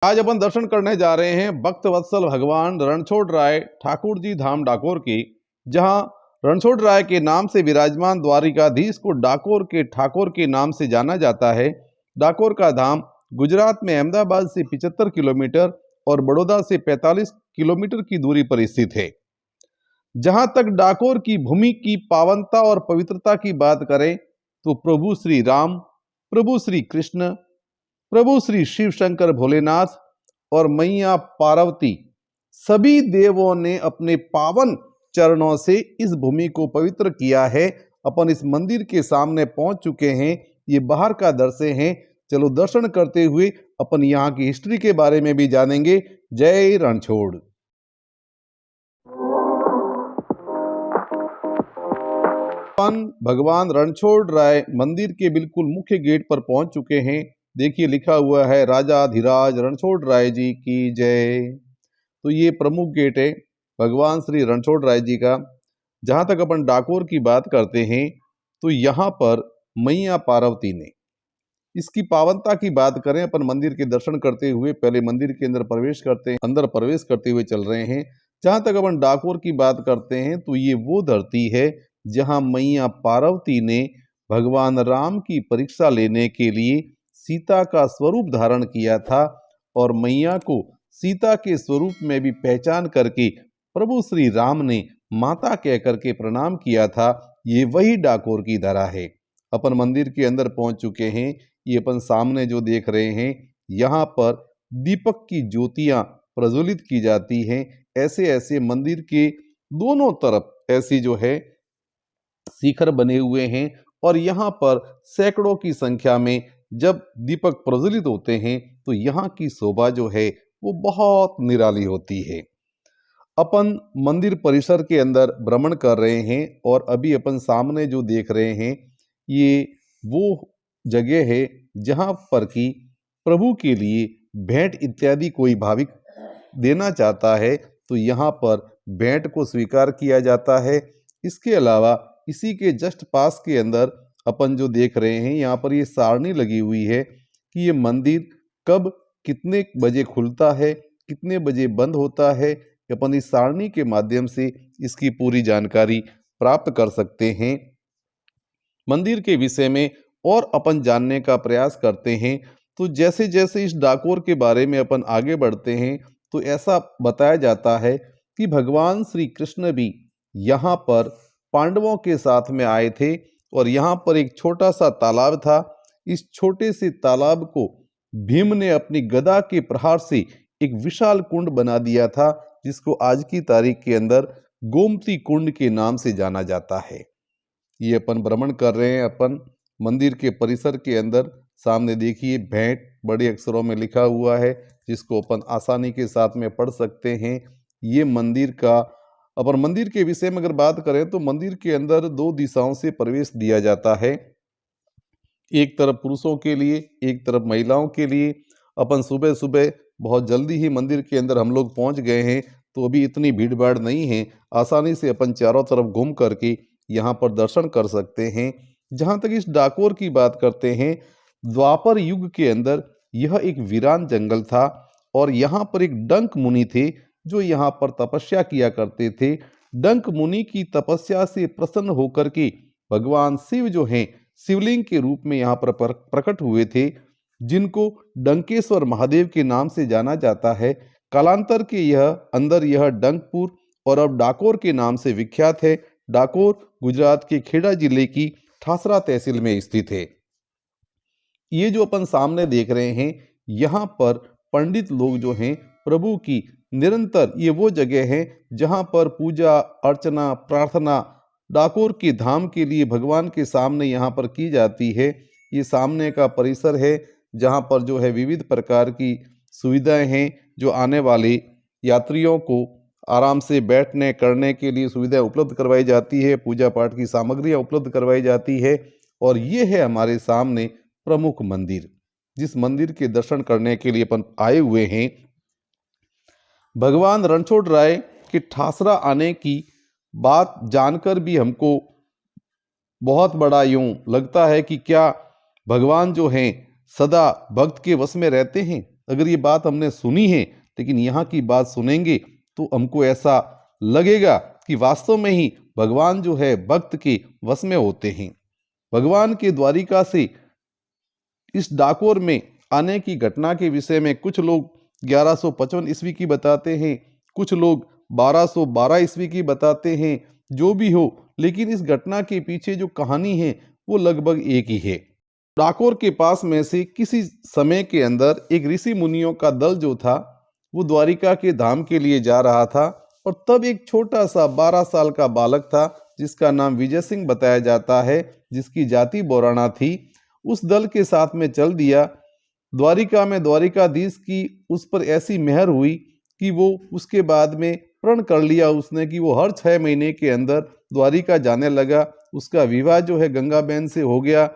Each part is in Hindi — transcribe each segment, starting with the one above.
आज अपन दर्शन करने जा रहे हैं भक्त वत्सल भगवान रणछोड़ राय ठाकुर जी धाम डाकोर की, जहां रणछोड़ राय के नाम से विराजमान द्वारिकाधीश को डाकोर के ठाकुर के नाम से जाना जाता है। डाकोर का धाम गुजरात में अहमदाबाद से 75 किलोमीटर और बड़ौदा से 45 किलोमीटर की दूरी पर स्थित है। जहां तक डाकोर की भूमि की पावनता और पवित्रता की बात करें तो प्रभु श्री राम, प्रभु श्री कृष्ण, प्रभु श्री शिव शंकर भोलेनाथ और मैया पार्वती सभी देवों ने अपने पावन चरणों से इस भूमि को पवित्र किया है। अपन इस मंदिर के सामने पहुंच चुके हैं। ये बाहर का दृश्य है। चलो दर्शन करते हुए अपन यहाँ की हिस्ट्री के बारे में भी जानेंगे। जय रणछोड़। भगवान रणछोड़ राय मंदिर के बिल्कुल मुख्य गेट पर पहुंच चुके हैं। देखिए लिखा हुआ है राजाधिराज रणछोड़ राय जी की जय। तो ये प्रमुख गेट है भगवान श्री रणछोड़ राय जी का। जहां तक अपन डाकोर की बात करते हैं तो यहाँ पर मैया पार्वती ने इसकी पावनता की बात करें, अपन मंदिर के दर्शन करते हुए पहले मंदिर के अंदर प्रवेश करते हुए चल रहे हैं। जहां तक अपन डाकोर की बात करते हैं तो ये वो धरती है जहां मैया पार्वती ने भगवान राम की परीक्षा लेने के लिए सीता का स्वरूप धारण किया था और मैया को सीता के स्वरूप में भी पहचान करके प्रभु श्री राम ने माता कह करके प्रणाम किया था। ये वही डाकोर की धरा है। अपन मंदिर के अंदर पहुंच चुके हैं। ये अपन सामने जो देख रहे हैं यहाँ पर दीपक की ज्योतियां प्रज्वलित की जाती हैं। ऐसे ऐसे मंदिर के दोनों तरफ ऐसी जो है शिखर बने हुए हैं और यहाँ पर सैकड़ों की संख्या में जब दीपक प्रज्वलित होते हैं तो यहाँ की शोभा जो है वो बहुत निराली होती है। अपन मंदिर परिसर के अंदर भ्रमण कर रहे हैं और अभी अपन सामने जो देख रहे हैं ये वो जगह है जहाँ पर कि प्रभु के लिए भेंट इत्यादि कोई भाविक देना चाहता है तो यहाँ पर भेंट को स्वीकार किया जाता है। इसके अलावा इसी के जस्ट पास के अंदर अपन जो देख रहे हैं यहाँ पर ये सारणी लगी हुई है कि ये मंदिर कब कितने बजे खुलता है, कितने बजे बंद होता है। अपन इस सारणी के माध्यम से इसकी पूरी जानकारी प्राप्त कर सकते हैं। मंदिर के विषय में और अपन जानने का प्रयास करते हैं तो जैसे जैसे इस डाकोर के बारे में अपन आगे बढ़ते हैं तो ऐसा बताया जाता है कि भगवान श्री कृष्ण भी यहाँ पर पांडवों के साथ में आए थे और यहाँ पर एक छोटा सा तालाब था। इस छोटे से तालाब को भीम ने अपनी गदा के प्रहार से एक विशाल कुंड बना दिया था, जिसको आज की तारीख के अंदर गोमती कुंड के नाम से जाना जाता है। ये अपन भ्रमण कर रहे हैं। अपन मंदिर के परिसर के अंदर सामने देखिए भेंट बड़े अक्षरों में लिखा हुआ है, जिसको अपन आसानी के साथ में पढ़ सकते हैं। ये मंदिर का अपन मंदिर के विषय में अगर बात करें तो मंदिर के अंदर दो दिशाओं से प्रवेश दिया जाता है, एक तरफ पुरुषों के लिए, एक तरफ महिलाओं के लिए। अपन सुबह सुबह बहुत जल्दी ही मंदिर के अंदर हम लोग पहुंच गए हैं तो अभी इतनी भीड़ भाड़ नहीं है। आसानी से अपन चारों तरफ घूम करके यहाँ पर दर्शन कर सकते हैं। जहाँ तक इस डाकोर की बात करते हैं, द्वापर युग के अंदर यह एक वीरान जंगल था और यहाँ पर एक डंक मुनि थे जो यहाँ पर तपस्या किया करते थे। डंक मुनि की तपस्या से प्रसन्न होकर के भगवान शिव जो हैं शिवलिंग के रूप में यहाँ पर प्रकट हुए थे, जिनको डंकेश्वर महादेव के नाम से जाना जाता है। कालांतर के यह डंकपुर और अब डाकोर के नाम से विख्यात है। डाकोर गुजरात के खेड़ा जिले की ठासरा तहसील में स्थित है। ये जो अपन सामने देख रहे हैं यहाँ पर पंडित लोग जो हैं प्रभु की निरंतर, ये वो जगह है जहाँ पर पूजा अर्चना प्रार्थना डाकोर के धाम के लिए भगवान के सामने यहाँ पर की जाती है। ये सामने का परिसर है जहाँ पर जो है विविध प्रकार की सुविधाएं हैं, जो आने वाले यात्रियों को आराम से बैठने करने के लिए सुविधाएं उपलब्ध करवाई जाती है। पूजा पाठ की सामग्रियां उपलब्ध करवाई जाती है। और ये है हमारे सामने प्रमुख मंदिर, जिस मंदिर के दर्शन करने के लिए अपन आए हुए हैं। भगवान रणछोड़ राय के ठासरा आने की बात जानकर भी हमको बहुत बड़ा यूं लगता है कि क्या भगवान जो हैं सदा भक्त के वश में रहते हैं। अगर ये बात हमने सुनी है, लेकिन यहाँ की बात सुनेंगे तो हमको ऐसा लगेगा कि वास्तव में ही भगवान जो है भक्त के वश में होते हैं। भगवान के द्वारिका से इस डाकोर में आने की घटना के विषय में कुछ लोग 1155 ईस्वी की बताते हैं, कुछ लोग 1212 ईस्वी की बताते हैं। जो भी हो, लेकिन इस घटना के पीछे जो कहानी है वो लगभग एक ही है। डाकोर के पास में से किसी समय के अंदर एक ऋषि मुनियों का दल जो था वो द्वारिका के धाम के लिए जा रहा था, और तब एक छोटा सा 12 साल का बालक था जिसका नाम विजय सिंह बताया जाता है, जिसकी जाति बोराणा थी। उस दल के साथ में चल दिया। द्वारिका में द्वारिकाधीश की उस पर ऐसी मेहर हुई कि वो उसके बाद में प्रण कर लिया उसने कि वो हर 6 महीने के अंदर द्वारिका जाने लगा। उसका विवाह जो है गंगा बहन से हो गया।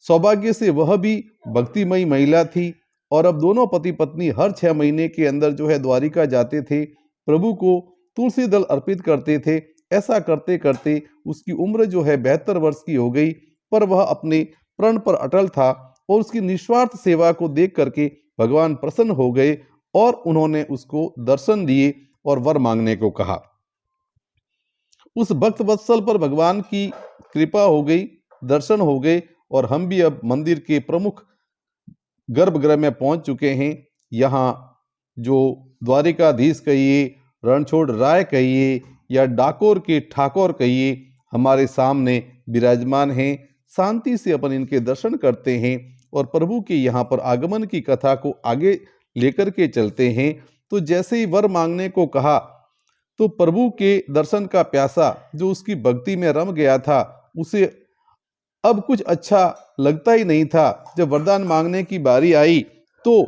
सौभाग्य से वह भी भक्तिमयी महिला थी, और अब दोनों पति पत्नी हर 6 महीने के अंदर जो है द्वारिका जाते थे, प्रभु को तुलसी दल अर्पित करते थे। ऐसा करते करते उसकी उम्र जो है 72 वर्ष की हो गई, पर वह अपने प्रण पर अटल था, और उसकी निस्वार्थ सेवा को देख करके भगवान प्रसन्न हो गए और उन्होंने उसको दर्शन दिए और वर मांगने को कहा। उस भक्त वत्सल पर भगवान की कृपा हो गई, दर्शन हो गए, और हम भी अब मंदिर के प्रमुख गर्भगृह में पहुंच चुके हैं। यहाँ जो द्वारिकाधीश कहिए, रणछोड़ राय कहिए या डाकोर के ठाकुर कहिए, हमारे सामने विराजमान हैं। शांति से अपन इनके दर्शन करते हैं और प्रभु के यहाँ पर आगमन की कथा को आगे लेकर के चलते हैं। तो जैसे ही वर मांगने को कहा, तो प्रभु के दर्शन का प्यासा जो उसकी भक्ति में रम गया था, उसे अब कुछ अच्छा लगता ही नहीं था। जब वरदान मांगने की बारी आई तो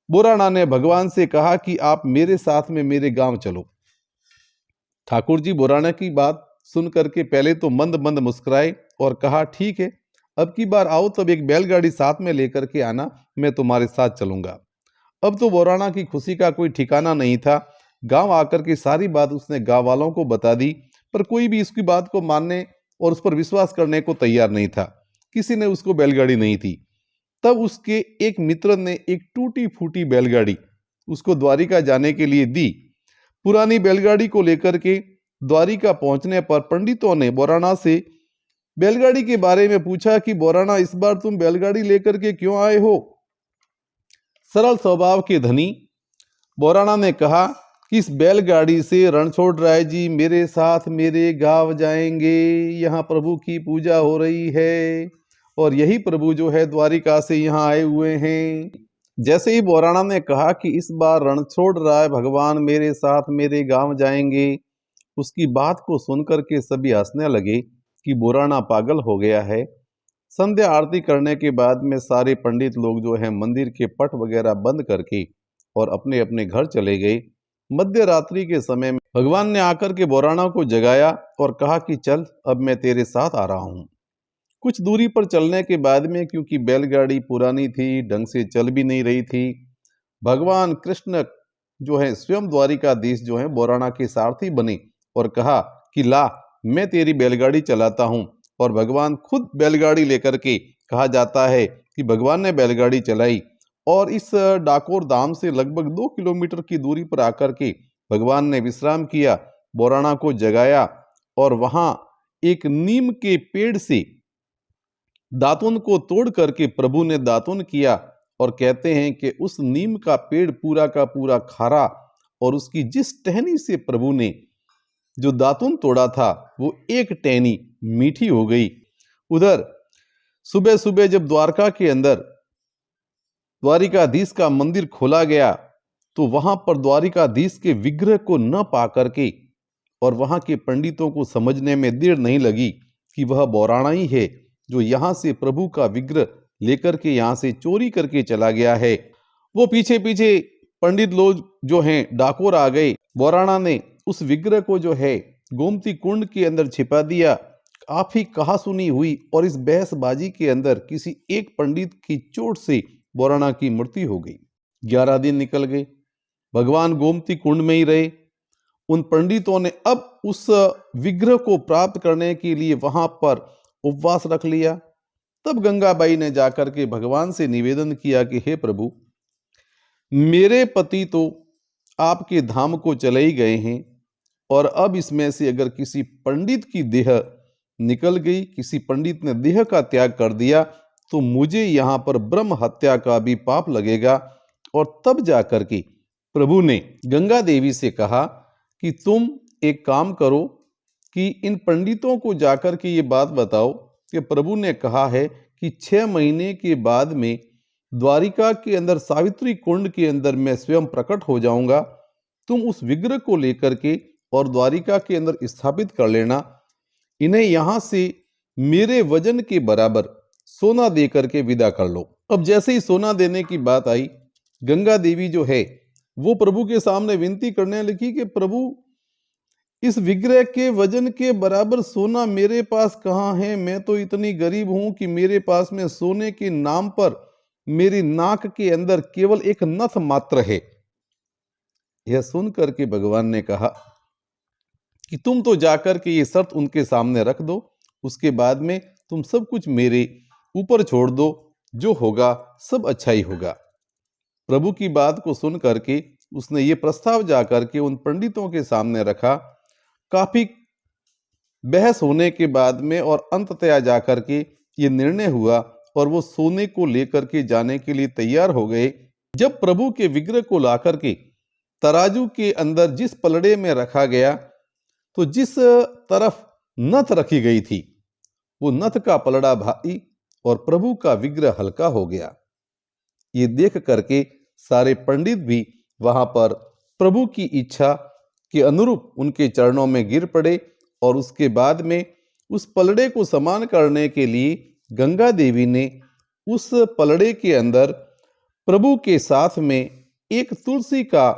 बोराणा ने भगवान से कहा कि आप मेरे साथ में मेरे गांव चलो। ठाकुर जी बोराणा की बात सुन करके पहले तो मंद मंद मुस्कुराए और कहा, ठीक है, अब की बार आओ तब एक बैलगाड़ी साथ में लेकर के आना, मैं तुम्हारे साथ चलूंगा। अब तो बोराणा की खुशी का कोई ठिकाना नहीं था। गांव आकर के सारी बात उसने गांव वालों को बता दी, पर कोई भी इसकी बात को मानने और उस पर विश्वास करने को तैयार नहीं था। किसी ने उसको बैलगाड़ी नहीं थी। तब उसके एक मित्र ने एक टूटी फूटी बैलगाड़ी उसको द्वारिका जाने के लिए दी। पुरानी बैलगाड़ी को लेकर के द्वारिका पहुंचने पर पंडितों ने बोराणा से बैलगाड़ी के बारे में पूछा कि बोराणा, इस बार तुम बैलगाड़ी लेकर के क्यों आए हो? सरल स्वभाव के धनी बोराणा ने कहा कि इस बैलगाड़ी से रणछोड़ राय जी मेरे साथ मेरे गांव जाएंगे। यहाँ प्रभु की पूजा हो रही है और यही प्रभु जो है द्वारिका से यहाँ आए हुए हैं। जैसे ही बोराणा ने कहा कि इस बार रणछोड़ राय भगवान मेरे साथ मेरे गांव जाएंगे, उसकी बात को सुनकर के सभी हंसने लगे कि बोराणा पागल हो गया है। संध्या आरती करने के बाद में सारे पंडित लोग जो है मंदिर के पट वगैरह बंद करके और अपने अपने घर चले गए। मध्य रात्रि के समय में भगवान ने आकर के बोराणा को जगाया और कहा कि चल, अब मैं तेरे साथ आ रहा हूँ। कुछ दूरी पर चलने के बाद में, क्योंकि बैलगाड़ी पुरानी थी, ढंग से चल भी नहीं रही थी, भगवान कृष्ण जो है स्वयं द्वारिकाधीश जो है बोराणा के सारथी बने और कहा कि ला, मैं तेरी बैलगाड़ी चलाता हूँ। और भगवान खुद बैलगाड़ी लेकर के, कहा जाता है कि भगवान ने बैलगाड़ी चलाई और इस डाकोर धाम से लगभग 2 किलोमीटर की दूरी पर आकर के भगवान ने विश्राम किया, बोराणा को जगाया और वहां एक नीम के पेड़ से दातुन को तोड़ करके प्रभु ने दातुन किया। और कहते हैं कि उस नीम का पेड़ पूरा का पूरा खारा, और उसकी जिस टहनी से प्रभु ने जो दातुन तोड़ा था वो एक टहनी मीठी हो गई। उधर सुबह सुबह जब द्वारका के अंदर द्वारिकाधीश का मंदिर खोला गया, तो वहां पर द्वारिकाधीश के विग्रह को न पा करके और वहां के पंडितों को समझने में देर नहीं लगी कि वह बोराणा ही है जो यहाँ से प्रभु का विग्रह लेकर के यहाँ से चोरी करके चला गया है। वो पीछे पीछे पंडित लोग जो हैं डाकोर आ गए। बोराणा ने उस विग्रह को जो है गोमती कुंड के अंदर छिपा दिया। काफी कहासुनी हुई और इस बहसबाजी के अंदर किसी एक पंडित की चोट से बोराणा की मृत्यु हो गई। 11 दिन निकल गए, भगवान गोमती कुंड में ही रहे। उन पंडितों ने अब उस विग्रह को प्राप्त करने के लिए वहां पर उपवास रख लिया। तब गंगाबाई ने जाकर के भगवान से निवेदन किया कि हे प्रभु, मेरे पति तो आपके धाम को चले ही गए हैं और अब इसमें से अगर किसी पंडित की देह निकल गई, किसी पंडित ने देह का त्याग कर दिया, तो मुझे यहाँ पर ब्रह्म हत्या का भी पाप लगेगा। और तब जाकर के प्रभु ने गंगा देवी से कहा कि तुम एक काम करो कि इन पंडितों को जाकर के ये बात बताओ कि प्रभु ने कहा है कि 6 महीने के बाद में द्वारिका के अंदर सावित्री कुंड के अंदर मैं स्वयं प्रकट हो जाऊंगा। तुम उस विग्रह को लेकर के और द्वारिका के अंदर स्थापित कर लेना। इन्हें यहां से मेरे वजन के बराबर सोना दे करके विदा कर लो। अब जैसे ही सोना देने की बात आई, गंगा देवी जो है वो प्रभु के सामने विनती करने लगी कि प्रभु, इस विग्रह के वजन के बराबर सोना मेरे पास कहाँ है? मैं तो इतनी गरीब हूं कि मेरे पास में सोने के नाम पर मेरी नाक के अंदर केवल एक नथ मात्र है। यह सुनकर के भगवान ने कहा कि तुम तो जाकर के ये शर्त उनके सामने रख दो, उसके बाद में तुम सब कुछ मेरे ऊपर छोड़ दो, जो होगा सब अच्छा ही होगा। प्रभु की बात को सुन करके उसने ये प्रस्ताव जाकर के उन पंडितों के सामने रखा। काफी बहस होने के बाद में और अंततः जाकर के ये निर्णय हुआ और वो सोने को लेकर के जाने के लिए तैयार हो गए। जब प्रभु के विग्रह को लाकर के तराजू के अंदर जिस पलड़े में रखा गया, तो जिस तरफ नथ रखी गई थी वो नथ का पलड़ा भारी और प्रभु का विग्रह हल्का हो गया। ये देख करके सारे पंडित भी वहां पर प्रभु की इच्छा के अनुरूप उनके चरणों में गिर पड़े और उसके बाद में उस पलड़े को समान करने के लिए गंगा देवी ने उस पलड़े के अंदर प्रभु के साथ में एक तुलसी का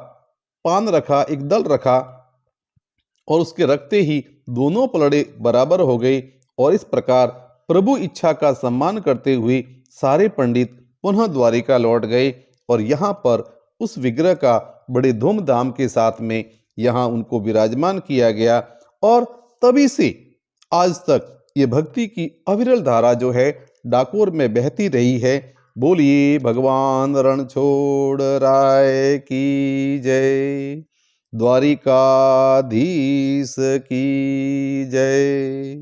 पान रखा, एक दल रखा और उसके रखते ही दोनों पलड़े बराबर हो गए। और इस प्रकार प्रभु इच्छा का सम्मान करते हुए सारे पंडित पुनः द्वारिका लौट गए और यहाँ पर उस विग्रह का बड़े धूमधाम के साथ में यहाँ उनको विराजमान किया गया। और तभी से आज तक ये भक्ति की अविरल धारा जो है डाकोर में बहती रही है। बोलिए भगवान रणछोड़ राय की जय, द्वारिकाधीश की जय।